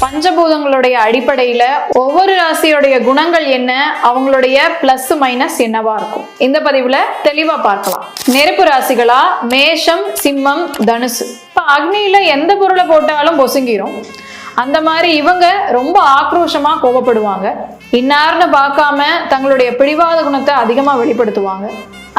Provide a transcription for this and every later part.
பஞ்சபூதங்களுடைய அடிப்படையில ஒவ்வொரு ராசியோடைய குணங்கள் என்ன, அவங்களுடைய பிளஸ் மைனஸ் என்னவா இருக்கும் இந்த பதிவுல தெளிவா பார்க்கலாம். நெருப்பு ராசிகளா மேஷம், சிம்மம், தனுசு. இப்ப அக்னியில எந்த பொருளை போட்டாலும் பொசுங்கிரும். அந்த மாதிரி இவங்க ரொம்ப ஆக்ரோஷமா கோபப்படுவாங்க. இன்னார்னு பார்க்காம தங்களுடைய பிடிவாத குணத்தை அதிகமா வெளிப்படுத்துவாங்க.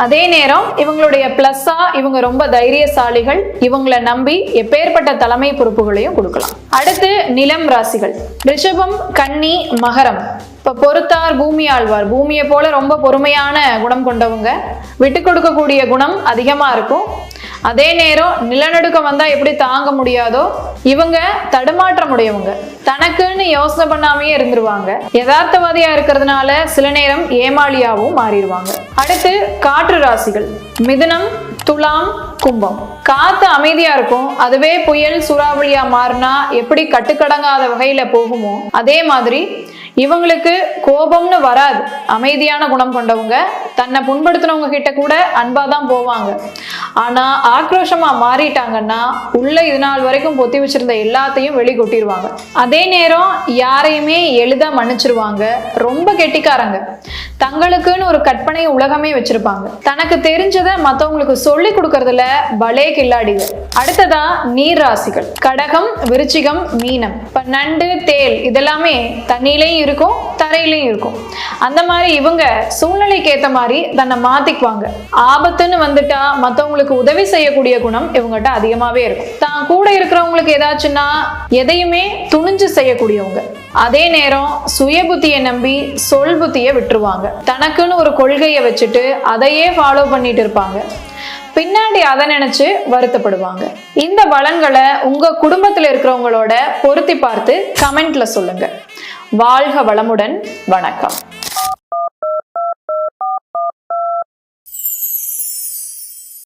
அதே நேரம் இவங்களுடைய பிளஸ்ஸா இவங்க ரொம்ப தைரியசாலிகள். இவங்களை நம்பி எப்பேற்பட்ட தலைமை பொறுப்புகளையும் கொடுக்கலாம். அடுத்து நிலம் ராசிகள் ரிஷபம், கன்னி, மகரம். இப்ப பொறுத்தார் பூமி ஆழ்வார். பூமியை போல ரொம்ப பொறுமையான குணம் கொண்டவங்க. விட்டு கொடுக்கக்கூடிய குணம் அதிகமா இருக்கும். அதே நேரம் நிலநடுக்கம் வந்தா எப்படி தாங்க முடியாதோ இவங்க தடுமாற்றம் உடையவங்க. தனக்குன்னு யோசனை பண்ணாமையே இருந்துருவாங்க. யதார்த்தவாதியா இருக்கிறதுனால சில நேரம் ஏமாளியாவும் மாறிடுவாங்க. அடுத்து காற்று ராசிகள் மிதுனம், துலாம், கும்பம். காத்து அமைதியா இருக்கும். அதுவே புயல் சூறாவளியா மாறினா எப்படி கட்டுக்கடங்காத வகையில போகுமோ அதே மாதிரி இவங்களுக்கு கோபம்னு வராது. அமைதியான குணம் கொண்டவங்க. தன்னை புண்படுத்தினவங்க கிட்ட கூட அன்பாதான் போவாங்க. ஆனா ஆக்ரோஷமா மாறிட்டாங்கன்னா உள்ள இது நாள் வரைக்கும் பொத்தி வச்சிருந்த எல்லாத்தையும் வெளிக்கொட்டிடுவாங்க. அதே நேரம் யாரையுமே எளிதா மன்னிச்சிருவாங்க. ரொம்ப கெட்டிக்காரங்க. தங்களுக்குன்னு ஒரு கற்பனை உலகமே வச்சிருப்பாங்க. தனக்கு தெரிஞ்சதை மற்றவங்களுக்கு சொல்லி கொடுக்கறதுல பலே கில்லாடிகள். அடுத்ததா நீர் ராசிகள் கடகம், விருச்சிகம், மீனம். இப்ப நண்டு, தேல் இதெல்லாமே தண்ணியிலையும் இருக்கும், தரையிலையும் இருக்கும். அந்த மாதிரி இவங்க சூழ்நிலைக்கு ஏத்த மாதிரி தன்னை மாத்திக்குவாங்க. ஆபத்துன்னு வந்துட்டா மற்றவங்களுக்கு உதவி செய்யக்கூடிய குணம் இவங்ககிட்ட அதிகமாவே இருக்கும். தான் கூட இருக்கிறவங்களுக்கு ஏதாச்சுன்னா எதையுமே துணிஞ்சு செய்யக்கூடியவங்க. அதே நேரம் சுய புத்தியை நம்பி சொல் புத்தியை விட்டுருவாங்க. தனக்குன்னு ஒரு கொள்கையை வச்சுட்டு அதையே ஃபாலோ பண்ணிட்டு இருப்பாங்க. பின்னாடி அதை நினைச்சு வருத்தப்படுவாங்க. இந்த பலன்களை உங்க குடும்பத்தில் இருக்கிறவங்களோட பொருத்தி பார்த்து கமெண்ட்ல சொல்லுங்க. வாழ்க வளமுடன். வணக்கம்.